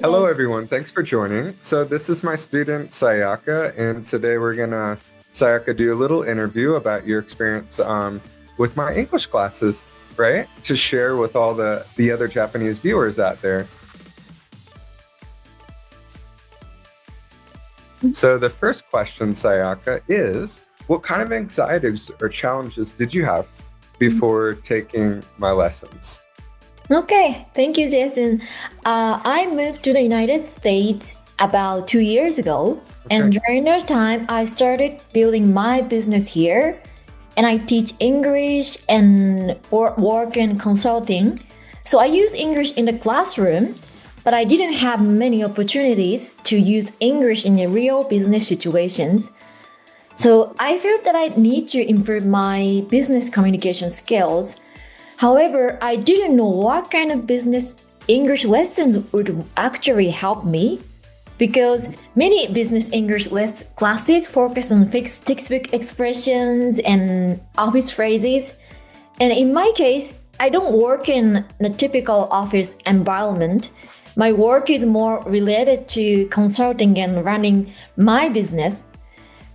Hello, everyone. Thanks for joining. So this is my student, Sayaka, and today we're going to, Sayaka, do a little interview about your experience with my English classes, right? To share with all the other Japanese viewers out there. So the first question, Sayaka, is what kind of anxieties or challenges did you have before taking my lessons? Okay, thank you, Jason. I moved to the United States about 2 years ago, and during that time, I started building my business here, and I teach English and work in consulting. So I use English in the classroom, but I didn't have many opportunities to use English in the real business situations. So I felt that I need to improve my business communication skills. However, I didn't know what kind of business English lessons would actually help me, because many business English classes focus on fixed textbook expressions and office phrases. And in my case, I don't work in a typical office environment. My work is more related to consulting and running my business.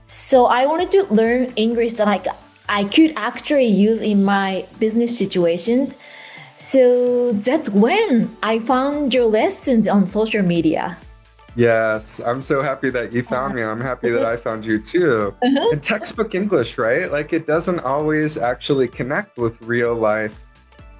So I wanted to learn English that I could actually use in my business situations. So that's when I found your lessons on social media. Yes, I'm so happy that you found me. I'm happy that I found you too. And textbook English, right? Like it doesn't always actually connect with real life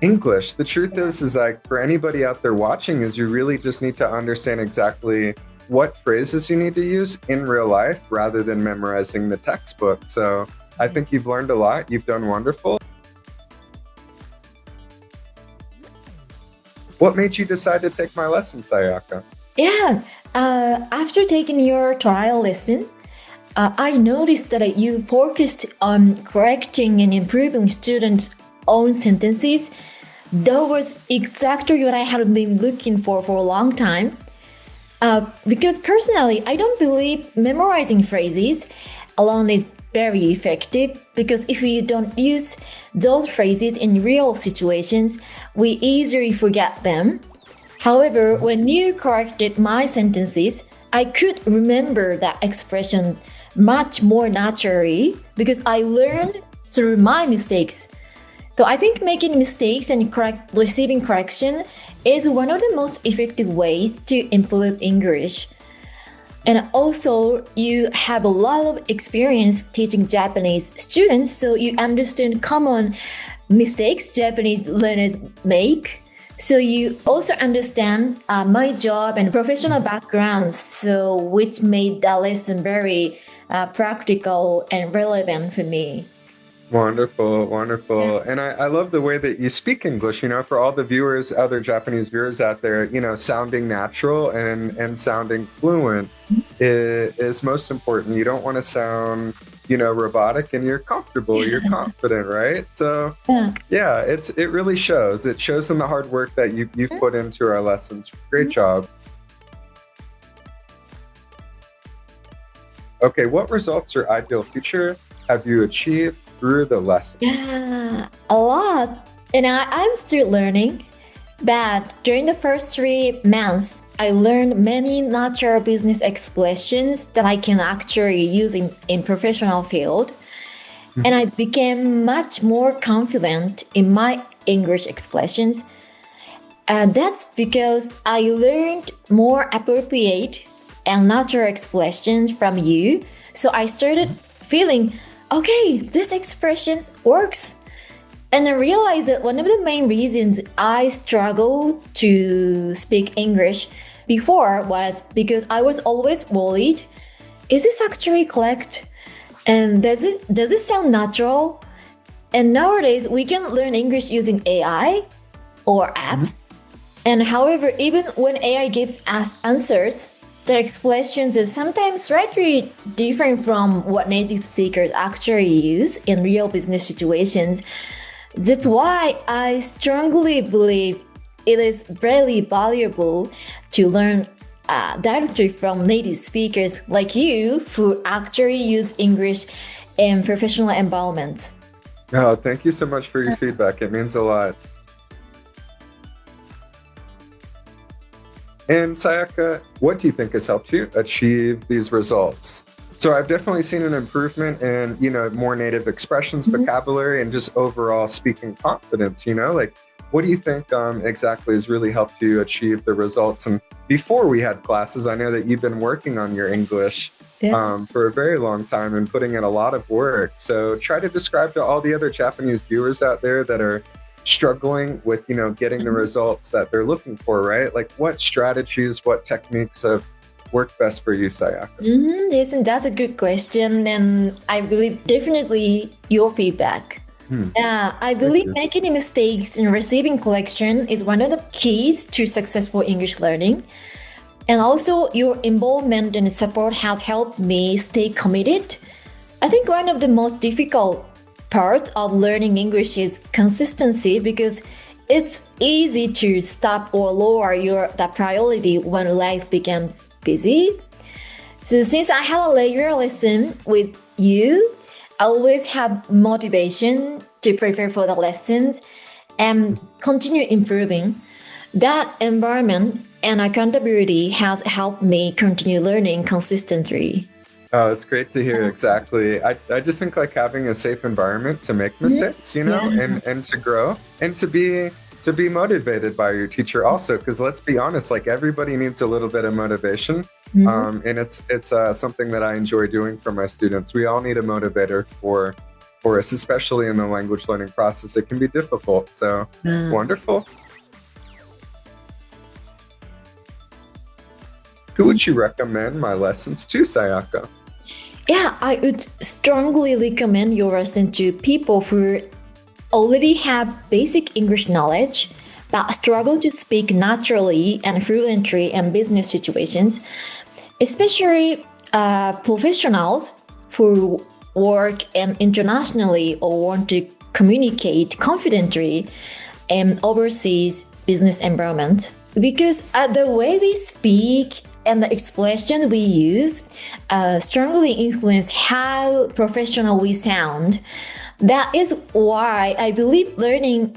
English. The truth is like for anybody out there watching is you really just need to understand exactly what phrases you need to use in real life rather than memorizing the textbook. So I think you've learned a lot. You've done wonderful. What made you decide to take my lesson, Sayaka? Yeah, after taking your trial lesson, I noticed that you focused on correcting and improving students' own sentences. That was exactly what I had been looking for a long time. Because personally, I don't believe memorizing phrases alone is very effective, because if we don't use those phrases in real situations, we easily forget them. However, when you corrected my sentences, I could remember that expression much more naturally because I learned through my mistakes. So I think making mistakes and receiving correction is one of the most effective ways to improve English. And also, you have a lot of experience teaching Japanese students, so you understand common mistakes Japanese learners make. So you also understand my job and professional background, so which made that lesson very practical and relevant for me. Wonderful, wonderful. Yeah. And I love the way that you speak English, for all the viewers, other Japanese viewers out there, sounding natural and sounding fluent is most important. You don't want to sound, robotic, and you're comfortable, you're confident, right? So yeah, it really shows. It shows in the hard work that you've put into our lessons. Great job. Okay, what results or ideal future have you achieved through the lessons? Yeah, a lot. And I'm still learning. But during the first 3 months, I learned many natural business expressions that I can actually use in professional field. And I became much more confident in my English expressions. That's because I learned more appropriate and natural expressions from you. So I started feeling, okay, this expression works. And I realized that one of the main reasons I struggled to speak English before was because I was always worried, is this actually correct? And does it sound natural? And nowadays we can learn English using AI or apps. And however, even when AI gives us answers, the expressions is sometimes slightly different from what native speakers actually use in real business situations. That's why I strongly believe it is very valuable to learn directly from native speakers like you who actually use English in professional environments. Oh, thank you so much for your feedback. It means a lot. And Sayaka, what do you think has helped you achieve these results? So I've definitely seen an improvement in, more native expressions, vocabulary, and just overall speaking confidence, like, what do you think exactly has really helped you achieve the results? And before we had classes, I know that you've been working on your English for a very long time and putting in a lot of work. So try to describe to all the other Japanese viewers out there that are struggling with, getting the results that they're looking for, right? Like what strategies, what techniques have worked best for you, Sayaka? Jason, that's a good question. And I believe definitely your feedback. I believe making mistakes in receiving collection is one of the keys to successful English learning. And also your involvement and support has helped me stay committed. I think one of the most difficult parts of learning English is consistency because it's easy to stop or lower the priority when life becomes busy. So since I have a regular lesson with you, I always have motivation to prepare for the lessons and continue improving. That environment and accountability has helped me continue learning consistently. Oh, it's great to hear. Exactly. I just think like having a safe environment to make mistakes, and to grow and to be motivated by your teacher also, because let's be honest, like everybody needs a little bit of motivation. And it's something that I enjoy doing for my students. We all need a motivator for us, especially in the language learning process. It can be difficult. So wonderful. Who would you recommend my lessons to, Sayaka? Yeah, I would strongly recommend your lesson to people who already have basic English knowledge but struggle to speak naturally and fluently in business situations, especially professionals who work internationally or want to communicate confidently in overseas business environment. Because the way we speak and the expression we use strongly influence how professional we sound. That is why I believe learning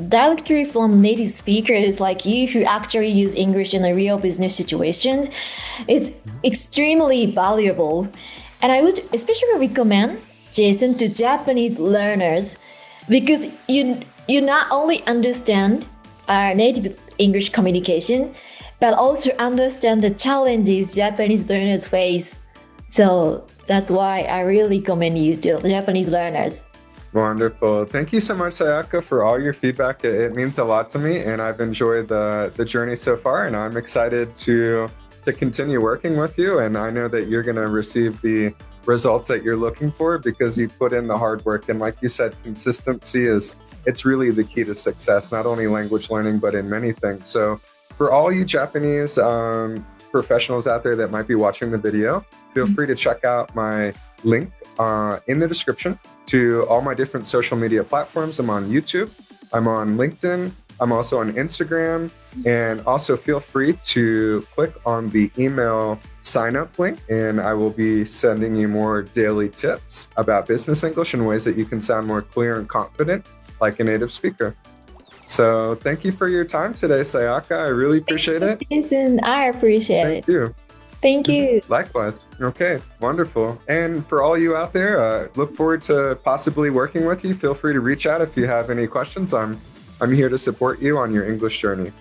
directly from native speakers like you who actually use English in a real business situations is extremely valuable. And I would especially recommend Jason to Japanese learners because you not only understand native English communication, but also understand the challenges Japanese learners face. So that's why I really recommend you to Japanese learners. Wonderful. Thank you so much, Sayaka, for all your feedback. It means a lot to me, and I've enjoyed the journey so far, and I'm excited to continue working with you. And I know that you're going to receive the results that you're looking for because you put in the hard work. And like you said, consistency it's really the key to success, not only language learning, but in many things. So for all you Japanese professionals out there that might be watching the video, feel free to check out my link in the description to all my different social media platforms. I'm on YouTube, I'm on LinkedIn, I'm also on Instagram, and also feel free to click on the email sign up link, and I will be sending you more daily tips about business English and ways that you can sound more clear and confident like a native speaker. So thank you for your time today, Sayaka. I really appreciate it. Jason, I appreciate it. Thank you. Thank you. Likewise. Okay, wonderful. And for all you out there, look forward to possibly working with you. Feel free to reach out if you have any questions. I'm here to support you on your English journey.